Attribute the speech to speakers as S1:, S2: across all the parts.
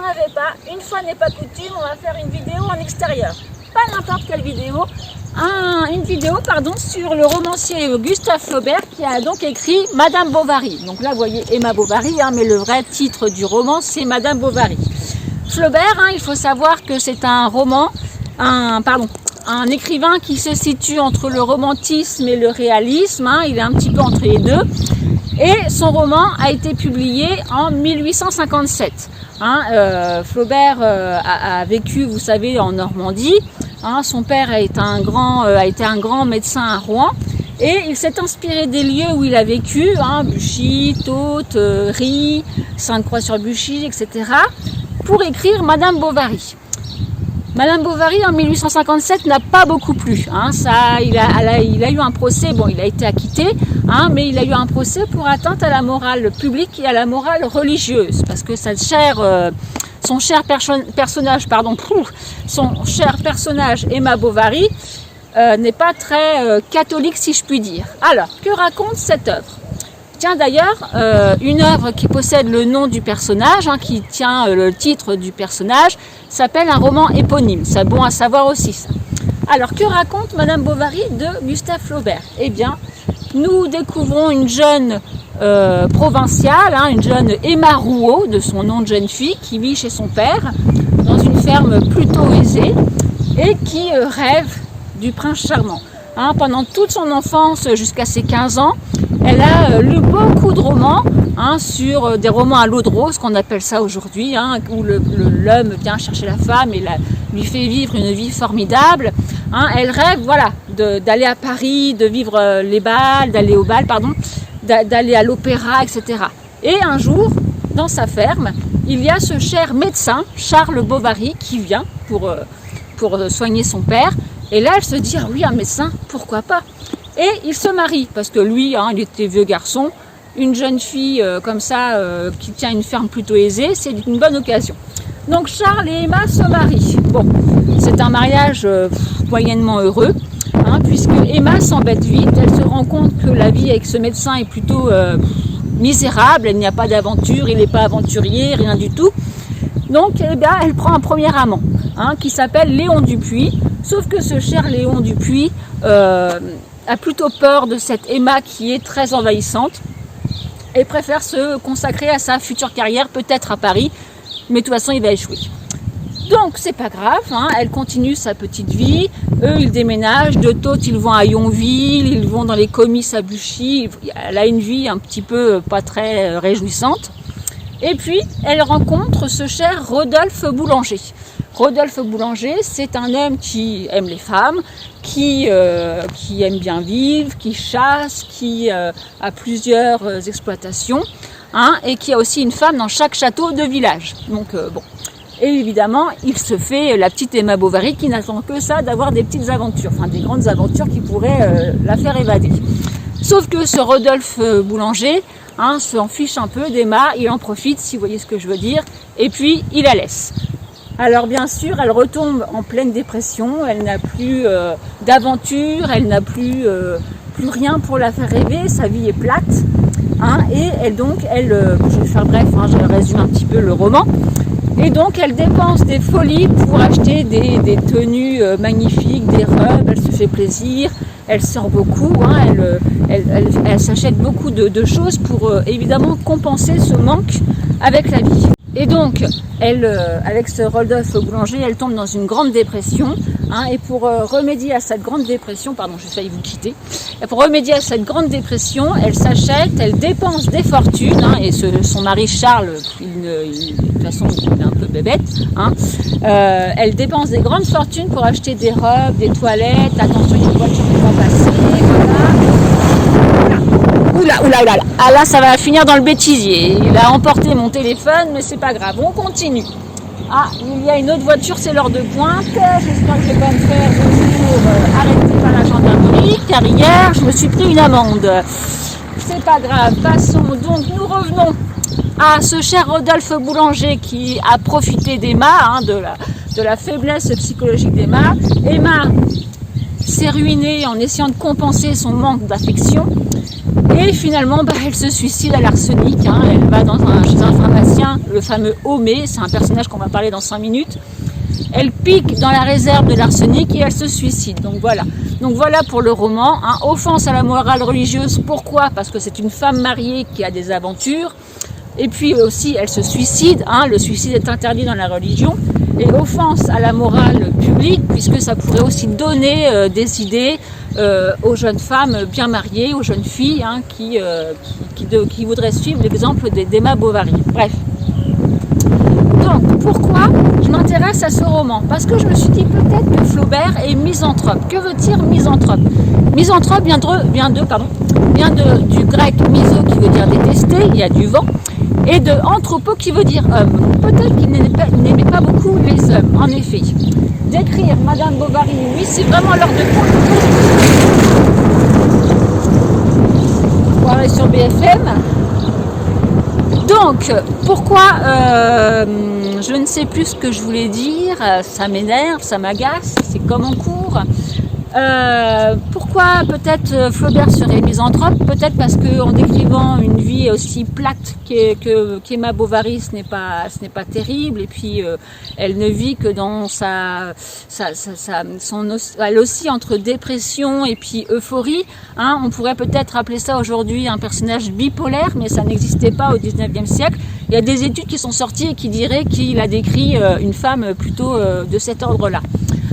S1: avais pas, une fois n'est pas coutume, on va faire une vidéo en extérieur. Pas n'importe quelle vidéo, une vidéo sur le romancier Gustave Flaubert qui a donc écrit Madame Bovary. Donc là vous voyez Emma Bovary, mais le vrai titre du roman c'est Madame Bovary. Flaubert, il faut savoir que c'est un écrivain qui se situe entre le romantisme et le réalisme, il est un petit peu entre les deux. Et son roman a été publié en 1857. Flaubert a vécu, vous savez, en Normandie. Son père a été un grand médecin à Rouen. Et il s'est inspiré des lieux où il a vécu, Buchy, Tôtes, Ry, Sainte-Croix-sur-Buchy, etc. pour écrire Madame Bovary. Madame Bovary en 1857 n'a pas beaucoup plu. Il a eu un procès, il a été acquitté, mais il a eu un procès pour atteinte à la morale publique et à la morale religieuse, parce que son cher personnage Emma Bovary n'est pas très catholique si je puis dire. Alors, que raconte cette œuvre ? Tiens d'ailleurs, une œuvre qui possède le nom du personnage, qui tient le titre du personnage, s'appelle un roman éponyme. C'est bon à savoir aussi ça. Alors que raconte Madame Bovary de Gustave Flaubert ? Eh bien, nous découvrons une jeune provinciale, une jeune Emma Rouault, de son nom de jeune fille, qui vit chez son père, dans une ferme plutôt aisée, et qui rêve du prince charmant. Pendant toute son enfance, jusqu'à ses 15 ans, elle a lu beaucoup de romans, sur des romans à l'eau de rose, qu'on appelle ça aujourd'hui, où l'homme vient chercher la femme et lui fait vivre une vie formidable. Elle rêve, d'aller à Paris, de vivre les bals, d'aller au bal, d'aller à l'opéra, etc. Et un jour, dans sa ferme, il y a ce cher médecin, Charles Bovary, qui vient pour soigner son père. Et là, elle se dit, oui, un médecin, pourquoi pas ? Et il se marie, parce que lui, il était vieux garçon, une jeune fille comme ça, qui tient une ferme plutôt aisée, c'est une bonne occasion. Donc Charles et Emma se marient. Bon, c'est un mariage moyennement heureux, puisque Emma s'embête vite, elle se rend compte que la vie avec ce médecin est plutôt misérable, il n'y a pas d'aventure, il n'est pas aventurier, rien du tout. Donc elle prend un premier amant, qui s'appelle Léon Dupuis, sauf que ce cher Léon Dupuis a plutôt peur de cette Emma qui est très envahissante et préfère se consacrer à sa future carrière, peut-être à Paris, mais de toute façon il va échouer. Donc c'est pas grave, elle continue sa petite vie, eux ils déménagent, de Tôtes ils vont à Yonville, ils vont dans les comices à Buchy, elle a une vie un petit peu pas très réjouissante. Et puis elle rencontre ce cher Rodolphe Boulanger. Rodolphe Boulanger, c'est un homme qui aime les femmes, qui aime bien vivre, qui chasse, qui a plusieurs exploitations, et qui a aussi une femme dans chaque château de village. Donc Et évidemment, il se fait la petite Emma Bovary qui n'attend que ça, d'avoir des petites aventures, des grandes aventures qui pourraient la faire évader. Sauf que ce Rodolphe Boulanger s'en fiche un peu d'Emma, il en profite, si vous voyez ce que je veux dire, et puis il la laisse. Alors bien sûr, elle retombe en pleine dépression, elle n'a plus d'aventure, elle n'a plus rien pour la faire rêver, sa vie est plate. Et elle, je vais faire bref, je résume un petit peu le roman. Et donc elle dépense des folies pour acheter des tenues magnifiques, des robes, elle se fait plaisir, elle sort beaucoup, elle s'achète beaucoup de choses pour évidemment compenser ce manque avec la vie. Et donc, avec ce Rodolphe Boulanger, elle tombe dans une grande dépression. Et pour remédier à cette grande dépression, j'ai failli vous quitter. Et pour remédier à cette grande dépression, elle s'achète, elle dépense des fortunes. Et son mari Charles, de toute façon, il est un peu bébête. Elle dépense des grandes fortunes pour acheter des robes, des toilettes. Attention, il y a une voiture qui va passer. Oula, ah là ça va finir dans le bêtisier. Il a emporté mon téléphone, mais c'est pas grave, on continue. Il y a une autre voiture, c'est l'heure de pointe. J'espère que je vais pas me faire arrêter par la gendarmerie, car hier je me suis pris une amende. C'est pas grave, passons. Donc nous revenons à ce cher Rodolphe Boulanger qui a profité d'Emma, de la faiblesse psychologique d'Emma. Emma s'est ruinée en essayant de compenser son manque d'affection. Et finalement, elle se suicide à l'arsenic. Hein. Elle va chez un pharmacien, le fameux Homé, c'est un personnage qu'on va parler dans 5 minutes. Elle pique dans la réserve de l'arsenic et elle se suicide. Donc voilà pour le roman. Hein. Offense à la morale religieuse. Pourquoi? Parce que c'est une femme mariée qui a des aventures. Et puis aussi, elle se suicide. Hein. Le suicide est interdit dans la religion. Et offense à la morale publique, puisque ça pourrait aussi donner des idées aux jeunes femmes bien mariées, aux jeunes filles hein, qui voudraient suivre l'exemple d'Emma Bovary. Bref. Donc, pourquoi je m'intéresse à ce roman? Parce que je me suis dit peut-être que Flaubert est misanthrope. Que veut dire misanthrope? Misanthrope vient du grec miso qui veut dire détester, il y a du vent, et de anthropo qui veut dire homme. Peut-être qu'il n'aimait pas beaucoup les hommes, en effet. D'écrire Madame Bovary, oui, c'est vraiment l'heure de point. On va sur BFM. Donc, pourquoi je ne sais plus ce que je voulais dire, ça m'énerve, ça m'agace, c'est comme en cours. Pourquoi peut-être Flaubert serait misanthrope? Peut-être parce qu'en décrivant une vie aussi plate qu'Emma Bovary, ce n'est pas terrible. Et puis elle ne vit que dans elle oscille entre dépression et puis euphorie. Hein, on pourrait peut-être appeler ça aujourd'hui un personnage bipolaire, mais ça n'existait pas au 19e siècle. Il y a des études qui sont sorties et qui diraient qu'il a décrit une femme plutôt de cet ordre-là.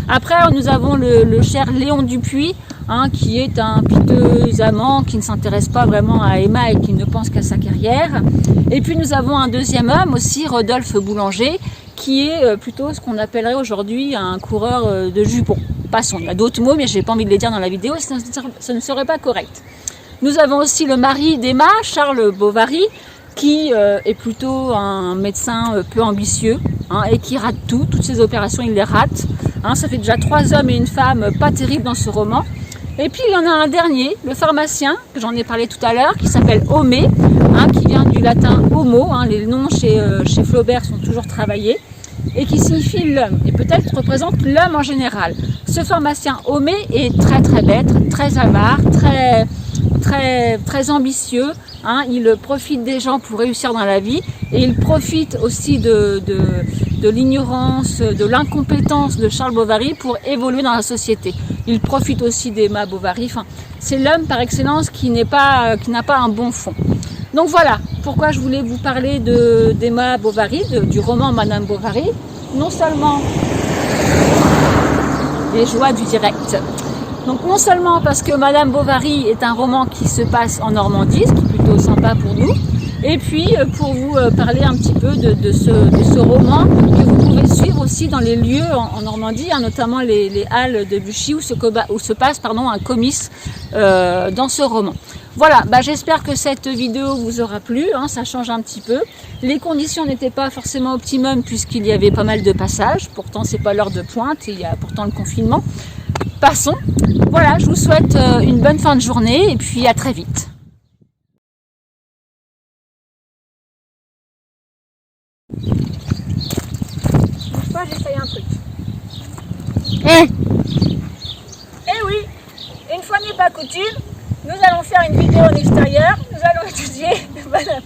S1: Après, nous avons le cher Léon Dupuis, hein, qui est un piteux amant qui ne s'intéresse pas vraiment à Emma et qui ne pense qu'à sa carrière. Et puis nous avons un deuxième homme aussi, Rodolphe Boulanger, qui est plutôt ce qu'on appellerait aujourd'hui un coureur de jupons. Passons, il y a d'autres mots, mais je n'ai pas envie de les dire dans la vidéo, ce ne serait pas correct. Nous avons aussi le mari d'Emma, Charles Bovary, qui est plutôt un médecin peu ambitieux hein, et qui rate tout, toutes ses opérations il les rate. Hein, ça fait déjà 3 hommes et une femme pas terribles dans ce roman. Et puis il y en a un dernier, le pharmacien, que j'en ai parlé tout à l'heure, qui s'appelle Homé, hein, qui vient du latin homo, hein, les noms chez Flaubert sont toujours travaillés, et qui signifie l'homme, et peut-être représente l'homme en général. Ce pharmacien Homé est très très bête, très avare, très ambitieux, hein, il profite des gens pour réussir dans la vie, et il profite aussi de l'ignorance, de l'incompétence de Charles Bovary pour évoluer dans la société. Il profite aussi d'Emma Bovary. Enfin, c'est l'homme par excellence qui n'a pas un bon fond. Donc voilà pourquoi je voulais vous parler d'Emma Bovary, du roman Madame Bovary. Non seulement les joies du direct. Donc non seulement parce que Madame Bovary est un roman qui se passe en Normandie, ce qui est plutôt sympa pour nous. Et puis pour vous parler un petit peu de ce roman que vous pouvez suivre aussi dans les lieux en Normandie, hein, notamment les halles de Buchy où se passe un comice dans ce roman. Voilà, j'espère que cette vidéo vous aura plu, hein, ça change un petit peu. Les conditions n'étaient pas forcément optimum puisqu'il y avait pas mal de passages, pourtant c'est pas l'heure de pointe, il y a pourtant le confinement. Passons, voilà, je vous souhaite une bonne fin de journée et puis à très vite. J'essaye un truc. Eh oui, une fois n'est pas coutume, nous allons faire une vidéo en extérieur, nous allons étudier Madame...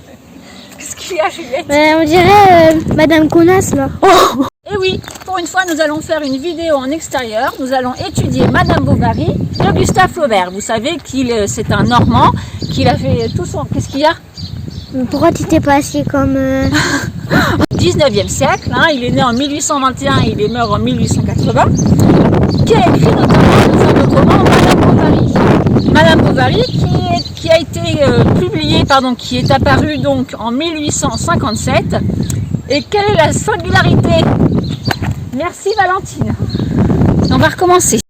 S1: Qu'est-ce qu'il y a, Juliette?
S2: On dirait Madame Connasse, là.
S1: Oh. Eh oui, pour une fois, nous allons faire une vidéo en extérieur, nous allons étudier Madame Bovary de Gustave Flaubert. Vous savez c'est un Normand, qu'il a fait tout son... Qu'est-ce qu'il y a?
S2: Pourquoi tu t'es pas assis comme...
S1: 19e siècle, hein, il est né en 1821 et il est mort en 1880, qui a écrit notamment le fameux roman Madame Bovary. Madame Bovary qui a été publié, qui est apparu donc en 1857. Et quelle est la singularité? Merci Valentine. On va recommencer.